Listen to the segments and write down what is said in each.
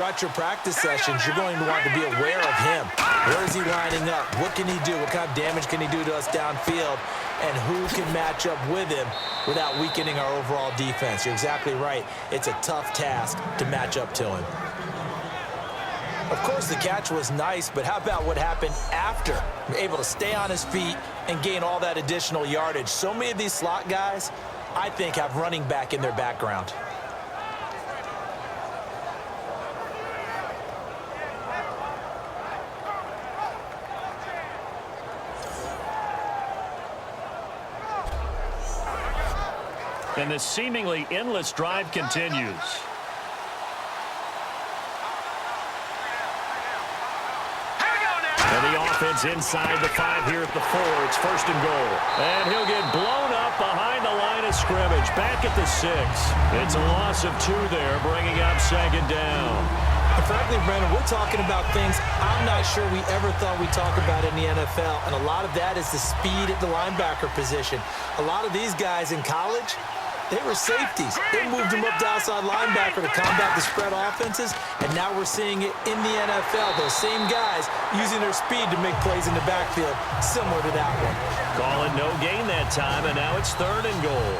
Throughout your practice sessions, you're going to want to be aware of him. Where is he lining up? What can he do? What kind of damage can he do to us downfield? And who can match up with him without weakening our overall defense? You're exactly right. It's a tough task to match up to him. Of course, the catch was nice, but how about what happened after? Able to stay on his feet and gain all that additional yardage. So many of these slot guys, I think, have running back in their background. And this seemingly endless drive continues. And the offense inside the 5 here at the 4. It's 1st and goal. And he'll get blown up behind the line of scrimmage. Back at the 6. It's a loss of 2 there, bringing up 2nd down. And frankly, Brandon, we're talking about things I'm not sure we ever thought we'd talk about in the NFL. And a lot of that is the speed at the linebacker position. A lot of these guys in college, they were safeties. They moved them up to outside linebacker to combat the spread offenses, and now we're seeing it in the NFL. Those same guys using their speed to make plays in the backfield, similar to that one. Calling no gain that time, and now it's 3rd and goal.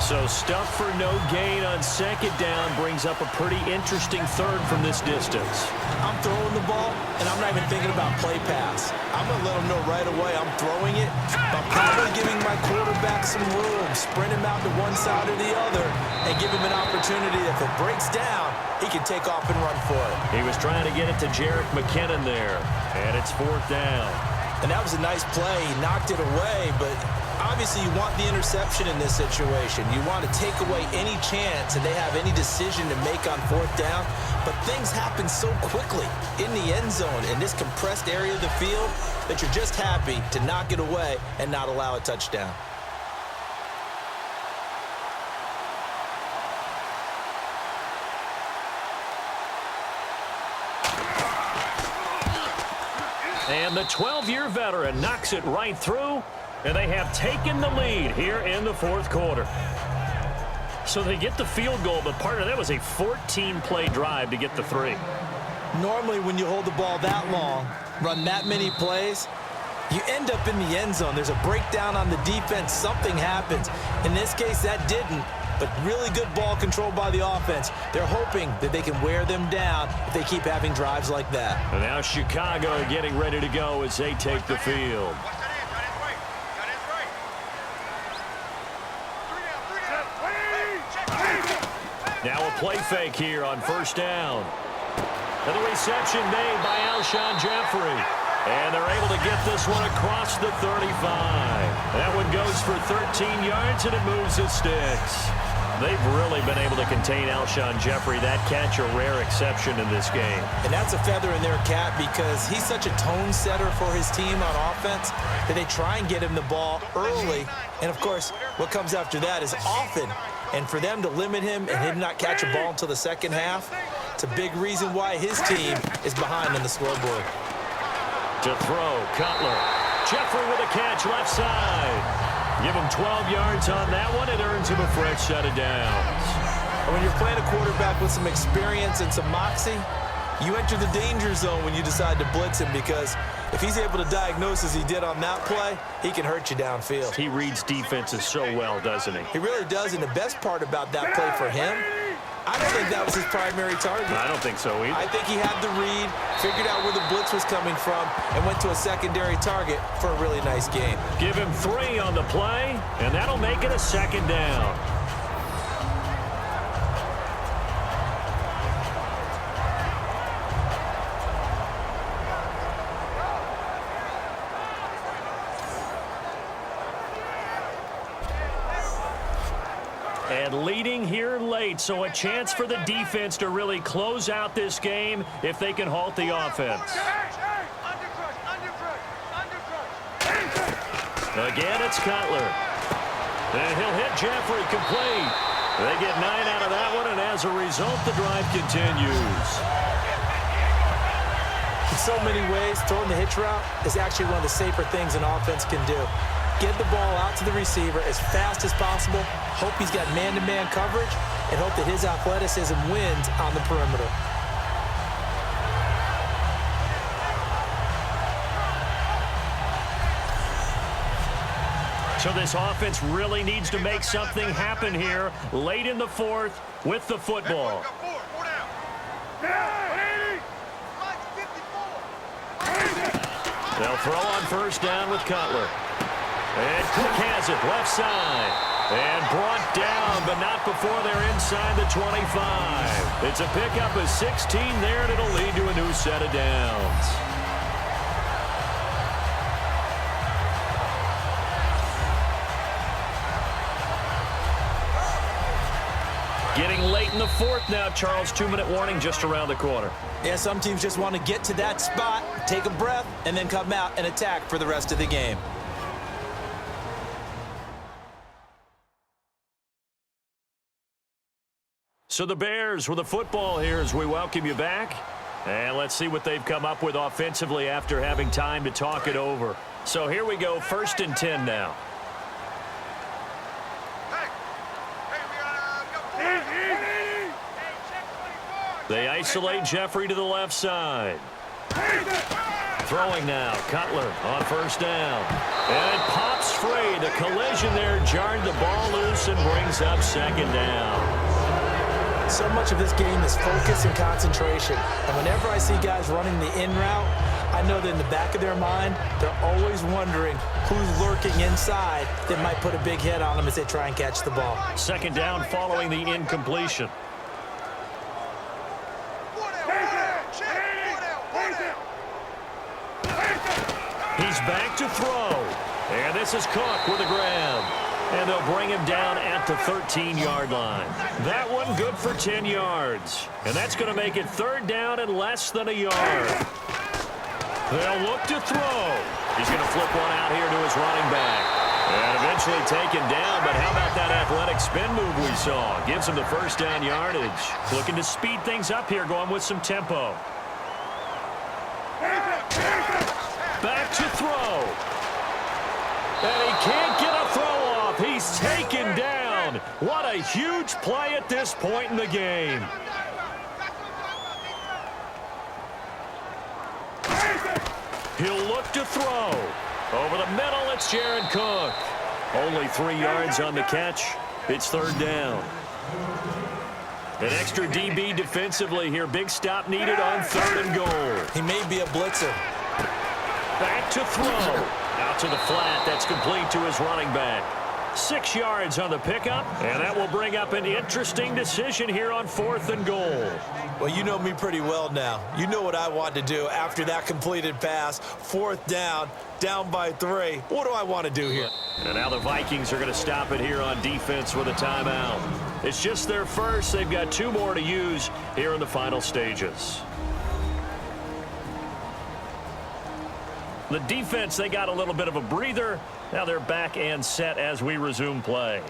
So stuff for no gain on 2nd down brings up a pretty interesting 3rd from this distance. I'm throwing the ball, and I'm not even thinking about play pass. I'm going to let them know right away I'm throwing it. I'm probably giving my quarterback some room, sprint him out to one side or the other, and give him an opportunity. If it breaks down, he can take off and run for it. He was trying to get it to Jerick McKinnon there, and it's 4th down. And that was a nice play. He knocked it away, but obviously you want the interception in this situation. You want to take away any chance that they have any decision to make on 4th down. But things happen so quickly in the end zone in this compressed area of the field that you're just happy to knock it away and not allow a touchdown. And the 12-year veteran knocks it right through, and they have taken the lead here in the 4th quarter. So they get the field goal, but part of that was a 14-play drive to get the 3. Normally when you hold the ball that long, run that many plays, you end up in the end zone. There's a breakdown on the defense. Something happens. In this case, that didn't. But really good ball control by the offense. They're hoping that they can wear them down if they keep having drives like that. And now Chicago getting ready to go as they take the field. Now a play fake here on 1st down. And the reception made by Alshon Jeffrey. And they're able to get this one across the 35. That one goes for 13 yards, and it moves the sticks. They've really been able to contain Alshon Jeffrey. That catch a rare exception in this game. And that's a feather in their cap because he's such a tone setter for his team on offense that they try and get him the ball early. And, of course, what comes after that is often. And for them to limit him and him not catch a ball until the second half, it's a big reason why his team is behind on the scoreboard. To throw, Cutler. Jeffrey with a catch left side. Give him 12 yards on that one. It earns him a fresh set of downs. When you're playing a quarterback with some experience and some moxie, you enter the danger zone when you decide to blitz him because if he's able to diagnose as he did on that play, he can hurt you downfield. He reads defenses so well, doesn't he? He really does, and the best part about that play for him, I don't think that was his primary target. I don't think so either. I think he had the read, figured out where the blitz was coming from, and went to a secondary target for a really nice game. Give him 3 on the play, and that'll make it a 2nd down. And leading here late, so a chance for the defense to really close out this game if they can halt the offense. Again, it's Cutler. And he'll hit Jeffrey complete. They get 9 out of that one, and as a result, the drive continues. In so many ways, throwing the hitch route is actually one of the safer things an offense can do. Get the ball out to the receiver as fast as possible, hope he's got man-to-man coverage, and hope that his athleticism wins on the perimeter. So this offense really needs to make something happen here late in the fourth with the football. They'll throw on first down with Cutler. And Cook has it left side. And brought down, but not before they're inside the 25. It's a pickup of 16 there, and it'll lead to a new set of downs. Getting late in the fourth now, Charles. 2-minute warning just around the corner. Yeah, some teams just want to get to that spot, take a breath, and then come out and attack for the rest of the game. So the Bears with the football here as we welcome you back. And let's see what they've come up with offensively after having time to talk it over. So here we go, 1st and 10 now. They isolate Jeffrey to the left side. Throwing now, Cutler on first down. And it pops free. The collision there jarred the ball loose and brings up 2nd down. So much of this game is focus and concentration. And whenever I see guys running the in route, I know that in the back of their mind, they're always wondering who's lurking inside that might put a big hit on them as they try and catch the ball. 2nd down following the incompletion. He's back to throw. And this is Cook with a grab. And they'll bring him down at the 13-yard line. That one good for 10 yards. And that's going to make it 3rd down and less than a yard. They'll look to throw. He's going to flip one out here to his running back. And eventually taken down, but how about that athletic spin move we saw? Gives him the 1st down yardage. Looking to speed things up here, going with some tempo. Back to throw. And he can't get a throw off. He's taken down. What a huge play at this point in the game. He'll look to throw. Over the middle, it's Jared Cook. Only 3 yards on the catch. It's 3rd down. An extra DB defensively here. Big stop needed on 3rd and goal. He may be a blitzer. Back to throw. Out to the flat. That's complete to his running back. 6 yards on the pickup, and that will bring up an interesting decision here on 4th and goal. Well, you know me pretty well now. You know what I want to do after that completed pass. 4th down, down by 3. What do I want to do here? And now the Vikings are going to stop it here on defense with a timeout. It's just their first. They've got 2 more to use here in the final stages. The defense, they got a little bit of a breather. Now they're back and set as we resume play.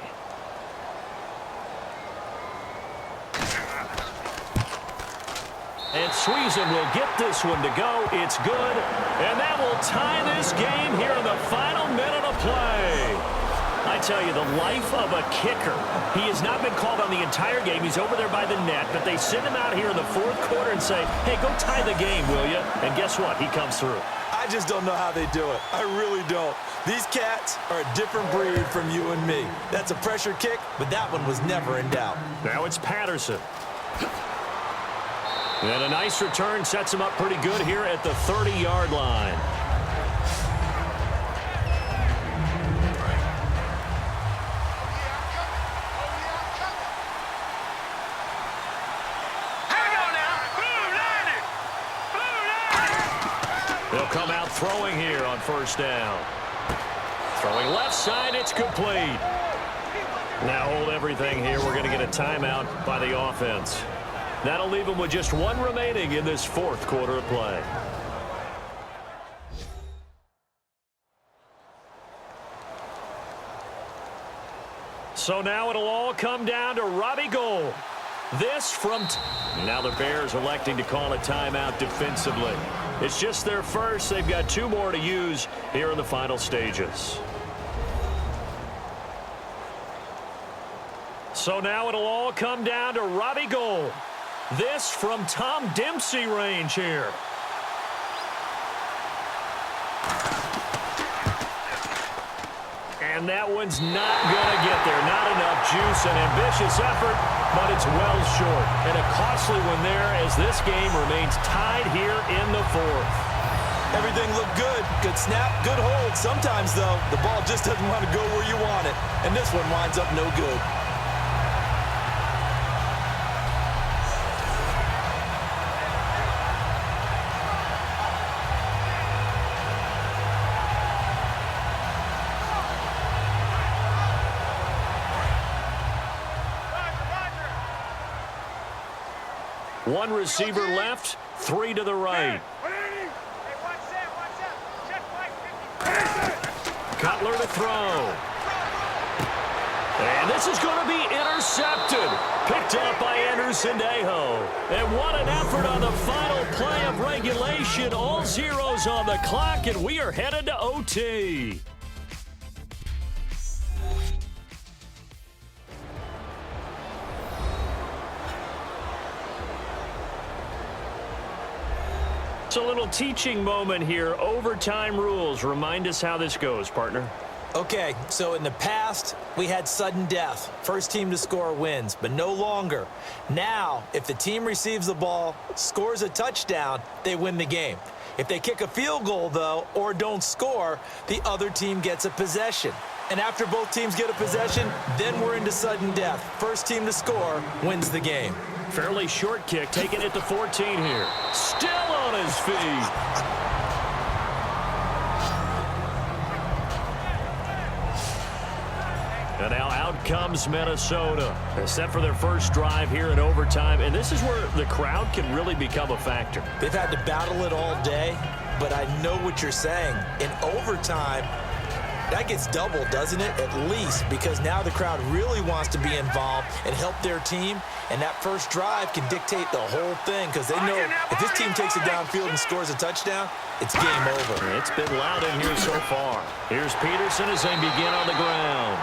And Sweezum will get this one to go. It's good. And that will tie this game here in the final minute of play. I tell you, the life of a kicker. He has not been called on the entire game. He's over there by the net, but they send him out here in the 4th quarter and say, hey, go tie the game, will you? And guess what? He comes through. I just don't know how they do it. I really don't. These cats are a different breed from you and me. That's a pressure kick, but that one was never in doubt. Now it's Patterson. And a nice return sets him up pretty good here at the 30-yard line. They'll come out throwing here on 1st down. Throwing left side, it's complete. Now hold everything here. We're going to get a timeout by the offense. That'll leave them with just 1 remaining in this 4th quarter of play. So now it'll all come down to Robbie Gould. This from... Now the Bears electing to call a timeout defensively. It's just their first. They've got 2 more to use here in the final stages. So now it'll all come down to Robbie Gould. This from Tom Dempsey range here. And that one's not going to get there. Not enough juice. An ambitious effort, but it's well short. And a costly one there as this game remains tied here in the fourth. Everything looked good. Good snap, good hold. Sometimes, though, the ball just doesn't want to go where you want it. And this one winds up no good. One receiver left, 3 to the right. Cutler to throw. And this is going to be intercepted. Picked up by Anderson-Dejo. And what an effort on the final play of regulation. All zeros on the clock, and we are headed to OT. It's a little teaching moment here. Overtime rules. Remind us how this goes, partner. Okay, so in the past, we had sudden death. First team to score wins, but no longer. Now, if the team receives the ball, scores a touchdown, they win the game. If they kick a field goal, though, or don't score, the other team gets a possession. And after both teams get a possession, then we're into sudden death. First team to score wins the game. Fairly short kick, taking it to 14 here. Still on his feet. And now out comes Minnesota. They're set for their first drive here in overtime. And this is where the crowd can really become a factor. They've had to battle it all day, but I know what you're saying. In overtime, that gets doubled, doesn't it? At least, because now the crowd really wants to be involved and help their team. And that first drive can dictate the whole thing because they know if this team takes it downfield and scores a touchdown, it's game over. It's been loud in here so far. Here's Peterson as they begin on the ground.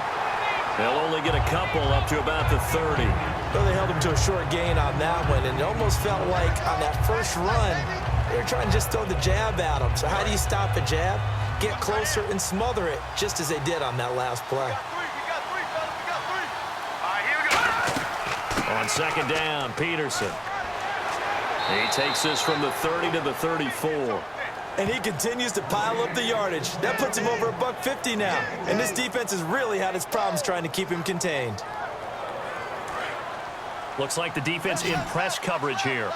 They'll only get a couple up to about the 30. Well, they held him to a short gain on that one, and it almost felt like on that first run, they were trying to just throw the jab at him. So how do you stop a jab? Get closer and smother it, just as they did on that last play. On second down, Peterson. He takes this from the 30 to the 34. And he continues to pile up the yardage. That puts him over $150 now. And this defense has really had its problems trying to keep him contained. Looks like the defense in press coverage here.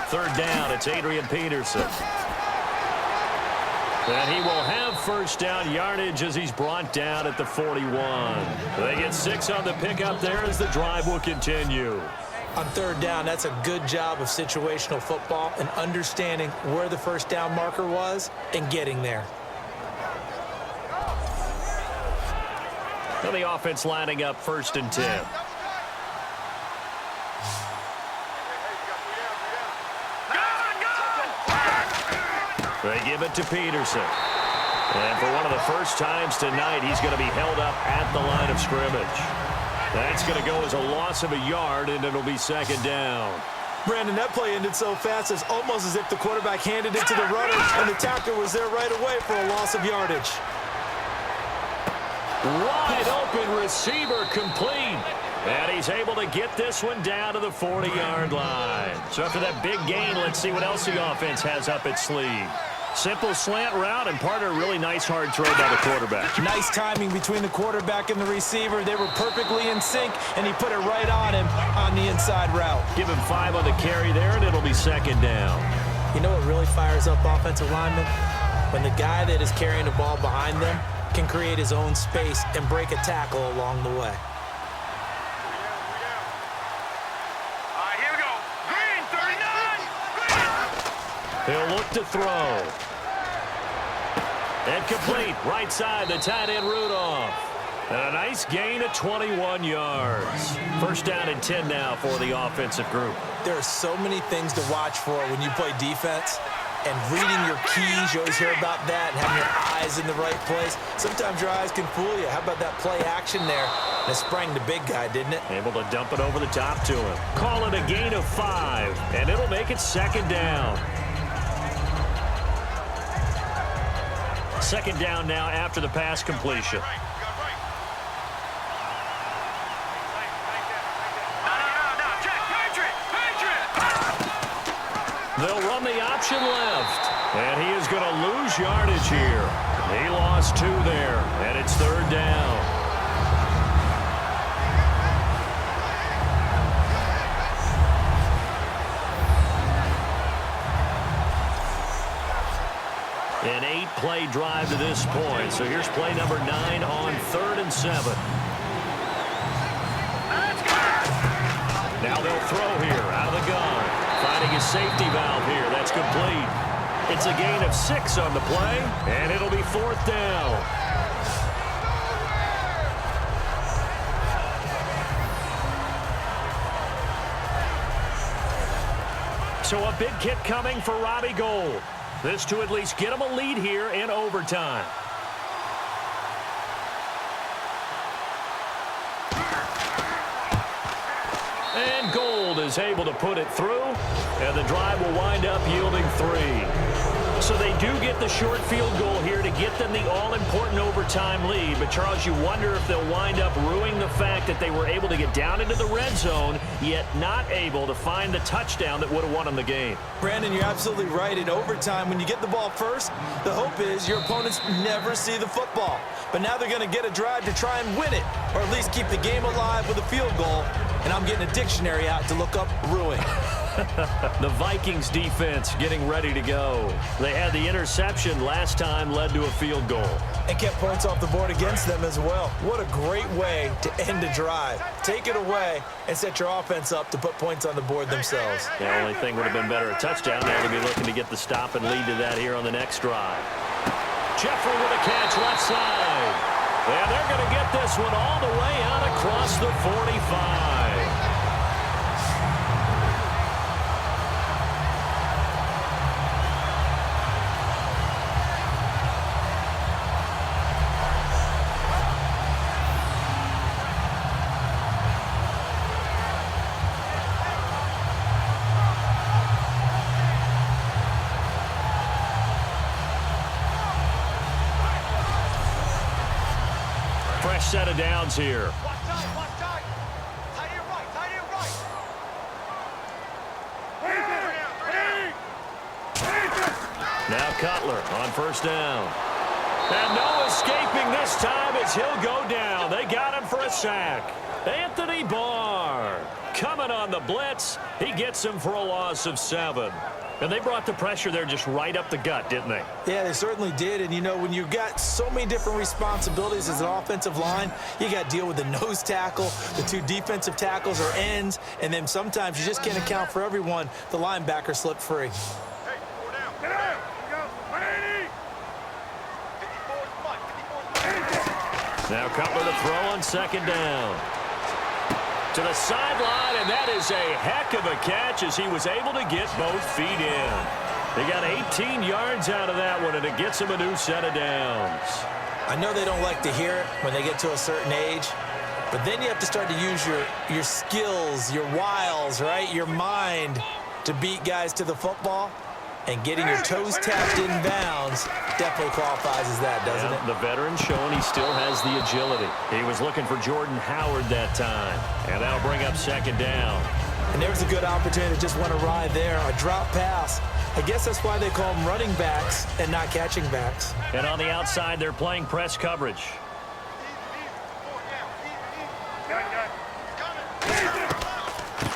Third down, it's Adrian Peterson. And he will have first down yardage as he's brought down at the 41. They get 6 on the pickup there as the drive will continue. On third down, that's a good job of situational football and understanding where the first down marker was and getting there. Now the offense lining up 1st and 10. They give it to Peterson. And for one of the first times tonight, he's going to be held up at the line of scrimmage. That's going to go as a loss of a yard, and it'll be second down. Brandon, that play ended so fast, it's almost as if the quarterback handed it to the runner, and the tackler was there right away for a loss of yardage. Wide open receiver complete. And he's able to get this one down to the 40-yard line. So after that big gain, let's see what else the offense has up its sleeve. Simple slant route and part of a really nice hard throw by the quarterback. Nice timing between the quarterback and the receiver. They were perfectly in sync, and he put it right on him on the inside route. Give him 5 on the carry there, and it'll be second down. You know what really fires up offensive linemen? When the guy that is carrying the ball behind them can create his own space and break a tackle along the way. He'll look to throw. And complete. Right side, the tight end Rudolph. And a nice gain of 21 yards. First down and 10 now for the offensive group. There are so many things to watch for when you play defense. And reading your keys, you always hear about that, and having your eyes in the right place. Sometimes your eyes can fool you. How about that play action there? And it sprang the big guy, didn't it? Able to dump it over the top to him. Call it a gain of 5, and it'll make it second down. Second down now after the pass completion. They'll run the option left. And he is going to lose yardage here. He lost 2 there, and it's third down. An 8-play drive to this point. So here's play number 9 on 3rd and 7. Now they'll throw here out of the gun. Finding a safety valve here. That's complete. It's a gain of 6 on the play, and it'll be 4th down. So a big kick coming for Robbie Gould. This to at least get him a lead here in overtime. And Gould is able to put it through, and the drive will wind up yielding 3. So they do get the short field goal here to get them the all-important overtime lead. But, Charles, you wonder if they'll wind up ruining the fact that they were able to get down into the red zone, yet not able to find the touchdown that would have won them the game. Brandon, you're absolutely right. In overtime, when you get the ball first, the hope is your opponents never see the football. But now they're going to get a drive to try and win it, or at least keep the game alive with a field goal. And I'm getting a dictionary out to look up ruin. The Vikings defense getting ready to go. They had the interception last time, led to a field goal. And kept points off the board against them as well. What a great way to end a drive. Take it away and set your offense up to put points on the board themselves. The only thing would have been better a touchdown. Now they'll be looking to get the stop and lead to that here on the next drive. Jeffrey with a catch left side. And they're going to get this one all the way out across the 45. Fresh set of downs here. Now Cutler on first down. And no escaping this time as he'll go down. They got him for a sack. Anthony Barr coming on the blitz. He gets him for a loss of 7. And they brought the pressure there just right up the gut, didn't they? Yeah, they certainly did. And, you know, when you've got so many different responsibilities as an offensive line, you got to deal with the nose tackle, the 2 defensive tackles or ends, and then sometimes you just can't account for everyone. The linebacker slipped free. Now Cutler to throw on second down. To the sideline, and that is a heck of a catch as he was able to get both feet in. They got 18 yards out of that one, and it gets him a new set of downs. I know they don't like to hear it when they get to a certain age, but then you have to start to use your skills, your wiles, right, your mind to beat guys to the football. And getting your toes tapped in bounds definitely qualifies as that, doesn't it? The veteran showing he still has the agility. He was looking for Jordan Howard that time. And that'll bring up second down. And there's a good opportunity to just want to ride there. A drop pass. I guess that's why they call them running backs and not catching backs. And on the outside, they're playing press coverage.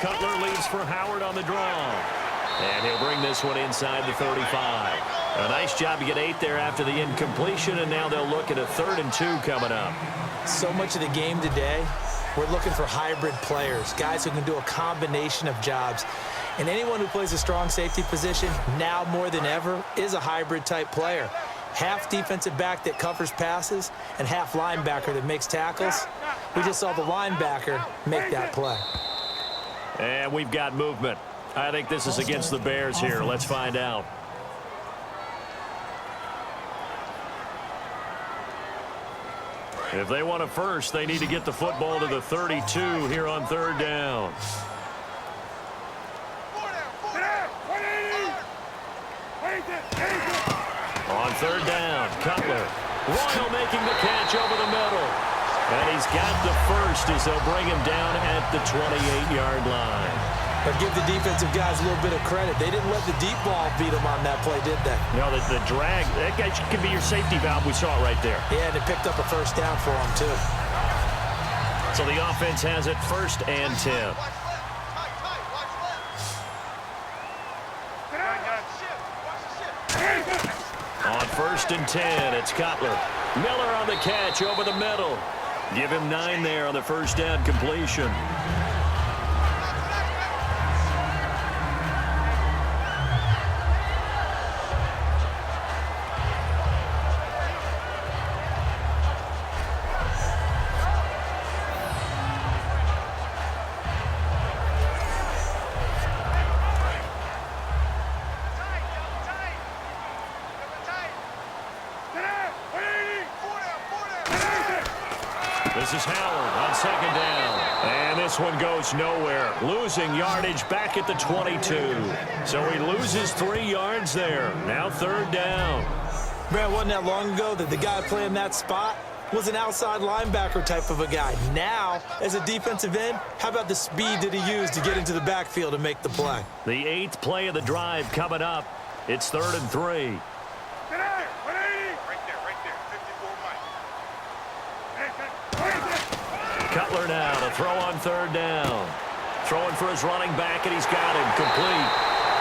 Cutler leads for Howard on the draw. And he'll bring this one inside the 35. A nice job to get 8 there after the incompletion, and now they'll look at a 3rd and 2 coming up. So much of the game today, we're looking for hybrid players, guys who can do a combination of jobs. And anyone who plays a strong safety position, now more than ever, is a hybrid type player. Half defensive back that covers passes and half linebacker that makes tackles. We just saw the linebacker make that play. And we've got movement. I think this is against the Bears here. Let's find out. If they want a first, they need to get the football to the 32 here on 3rd down. On 3rd down, Cutler. Royal making the catch over the middle. And he's got the first as they'll bring him down at the 28-yard line. But give the defensive guys a little bit of credit. They didn't let the deep ball beat them on that play, did they? No, the drag, that guy could be your safety valve. We saw it right there. Yeah, and it picked up a first down for them, too. So the offense has it 1st and 10. On 1st and 10, it's Cutler. Miller on the catch over the middle. Give him 9 there on the first down completion. This is Howard on 2nd down. And this one goes nowhere. Losing yardage back at the 22. So he loses 3 yards there. Now 3rd down. Man, wasn't that long ago that the guy playing that spot was an outside linebacker type of a guy. Now, as a defensive end, how about the speed that he used to get into the backfield and make the play? The 8th play of the drive coming up. It's 3rd and 3. Cutler now to throw on 3rd down. Throwing for his running back, and he's got him complete.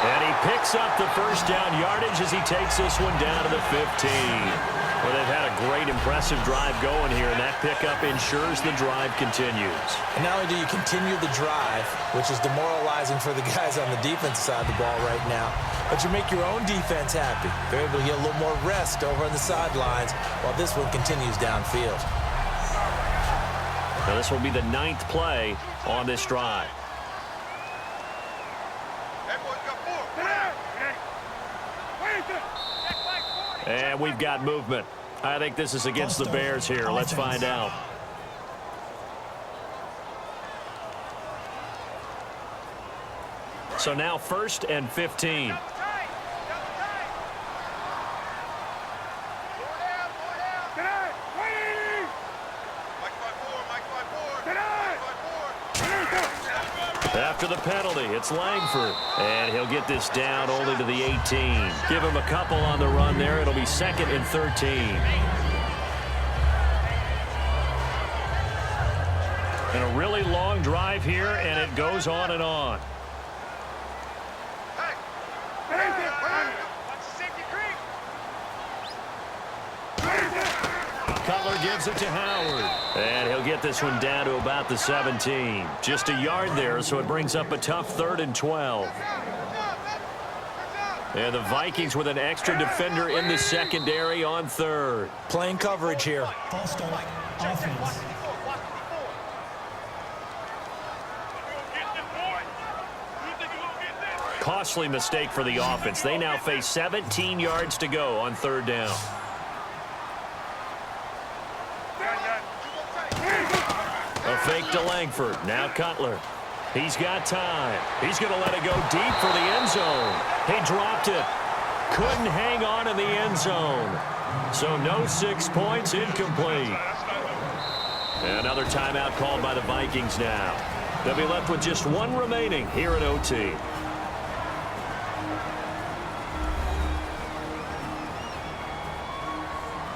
And he picks up the first down yardage as he takes this one down to the 15. Well, they've had a great, impressive drive going here, and that pickup ensures the drive continues. And not only do you continue the drive, which is demoralizing for the guys on the defensive side of the ball right now, but you make your own defense happy. They're able to get a little more rest over on the sidelines while this one continues downfield. Now this will be the 9th play on this drive. And we've got movement. I think this is against the Bears here. Let's find out. So now 1st and 15. After the penalty, it's Langford. And he'll get this down only to the 18. Give him a couple on the run there. It'll be 2nd and 13. And a really long drive here, and it goes on and on. Cutler gives it to Howard. And he'll get this one down to about the 17. Just a yard there, so it brings up a tough 3rd and 12. And the Vikings with an extra defender in the secondary on 3rd. Playing coverage here. Costly mistake for the offense. They now face 17 yards to go on 3rd down. A fake to Langford. Now Cutler. He's got time. He's going to let it go deep for the end zone. He dropped it. Couldn't hang on in the end zone. So no 6 points, incomplete. And another timeout called by the Vikings now. They'll be left with just 1 remaining here at OT.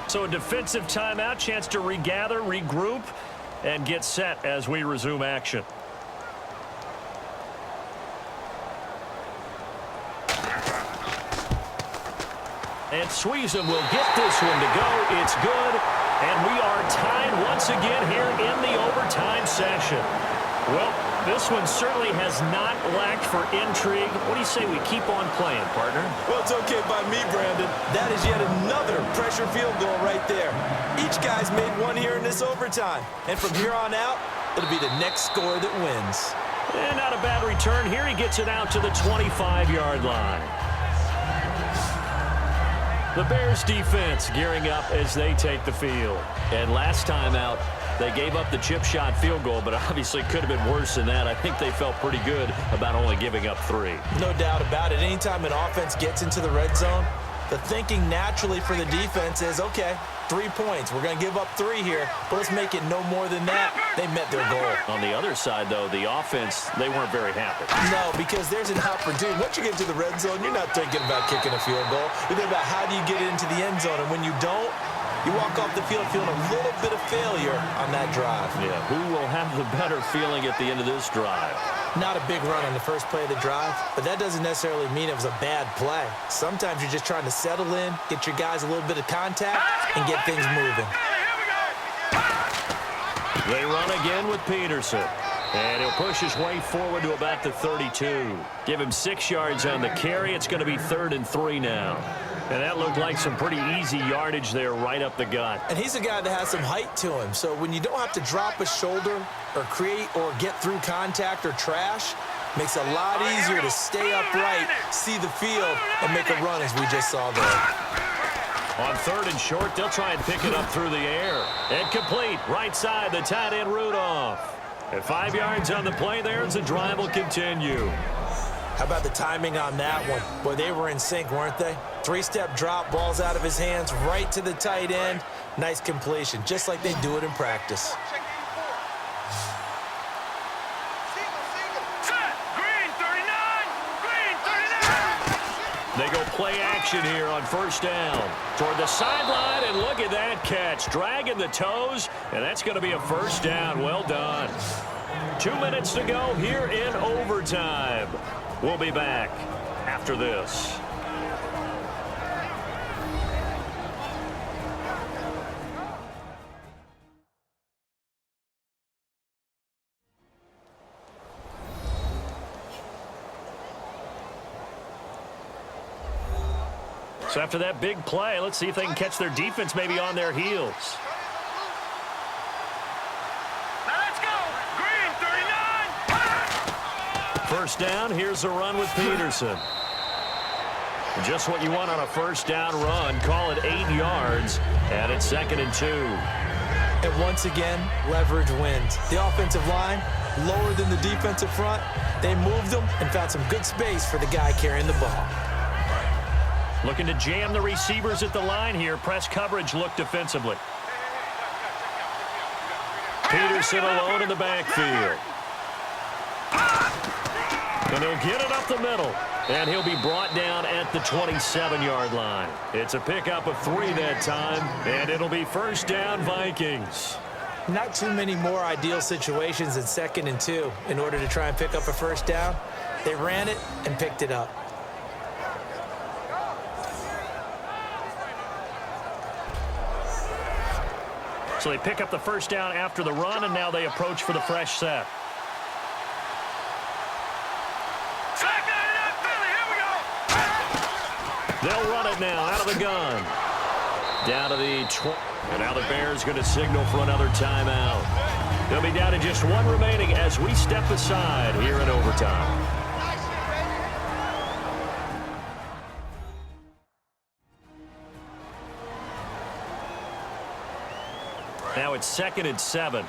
So a defensive timeout, chance to regather, regroup, and get set as we resume action. And Sweezum will get this one to go. It's good. And we are tied once again here in the overtime session. Well, this one certainly has not lacked for intrigue. What do you say we keep on playing, partner? Well, it's okay by me, Brandon. That is yet another pressure field goal right there. Each guy's made one here in this overtime. And from here on out, it'll be the next score that wins. And not a bad return here. He gets it out to the 25-yard line. The Bears defense gearing up as they take the field. And last time out, they gave up the chip shot field goal, but obviously could have been worse than that. I think they felt pretty good about only giving up 3. No doubt about it. Anytime an offense gets into the red zone, the thinking naturally for the defense is, okay, 3 points. We're going to give up 3 here, but let's make it no more than that. They met their goal. On the other side, though, the offense, they weren't very happy. No, because there's an opportunity. Once you get to the red zone, you're not thinking about kicking a field goal. You're thinking about how do you get into the end zone, and when you don't, you walk off the field feeling a little bit of failure on that drive. Yeah, who will have the better feeling at the end of this drive? Not a big run on the first play of the drive, but that doesn't necessarily mean it was a bad play. Sometimes you're just trying to settle in, get your guys a little bit of contact, and get things moving. They run again with Peterson. And he'll push his way forward to about the 32. Give him 6 yards on the carry. It's going to be 3rd and 3 now. And that looked like some pretty easy yardage there right up the gut. And he's a guy that has some height to him. So when you don't have to drop a shoulder or create or get through contact or trash, makes it a lot easier to stay upright, see the field, and make a run as we just saw there. On 3rd and short, they'll try and pick it up through the air. And complete. Right side, the tight end Rudolph. At 5 yards on the play there as the drive will continue. How about the timing on that one? Boy, they were in sync, weren't they? 3-step drop, ball's out of his hands, right to the tight end. Nice completion, just like they do it in practice. They go play action here on 1st down. Toward the sideline, and look at that catch. Dragging the toes, and that's going to be a 1st down. Well done. 2 minutes to go here in overtime. We'll be back after this. So after that big play, let's see if they can catch their defense maybe on their heels. Now let's go. Green, 39. 1st down, here's the run with Peterson. Just what you want on a 1st down run. Call it 8 yards, and it's 2nd and 2. And once again, leverage wins. The offensive line, lower than the defensive front. They moved them and found some good space for the guy carrying the ball. Looking to jam the receivers at the line here. Press coverage look defensively. Peterson alone in the backfield. And he'll get it up the middle. And he'll be brought down at the 27-yard line. It's a pickup of 3 that time. And it'll be 1st down Vikings. Not too many more ideal situations in 2nd and 2 in order to try and pick up a 1st down. They ran it and picked it up. So they pick up the 1st down after the run, and now they approach for the fresh set. They'll run it now out of the gun. Down to the 20. And now the Bears going to signal for another timeout. They'll be down to just 1 remaining as we step aside here in overtime. Now it's 2nd and 7.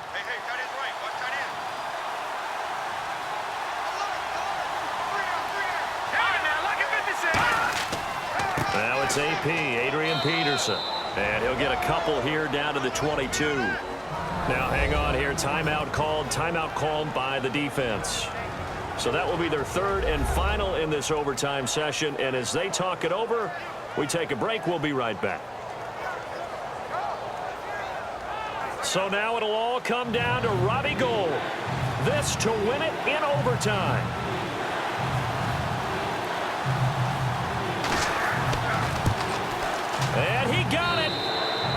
Now it's AP, Adrian Peterson. And he'll get a couple here down to the 22. Now hang on here. Timeout called by the defense. So that will be their 3rd and final in this overtime session. And as they talk it over, we take a break. We'll be right back. So now it'll all come down to Robbie Gould. This to win it in overtime. And he got it.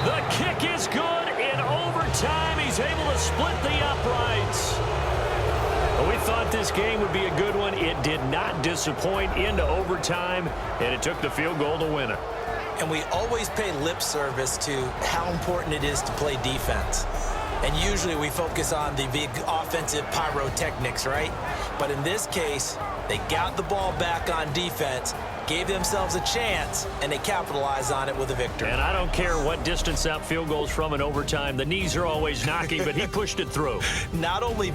The kick is good in overtime. He's able to split the uprights. Well, we thought this game would be a good one. It did not disappoint into overtime, and it took the field goal to win it. And we always pay lip service to how important it is to play defense. And usually we focus on the big offensive pyrotechnics, right? But in this case, they got the ball back on defense, gave themselves a chance, and they capitalized on it with a victory. And I don't care what distance that field goal's from in overtime. The knees are always knocking, but he pushed it through. Not only that,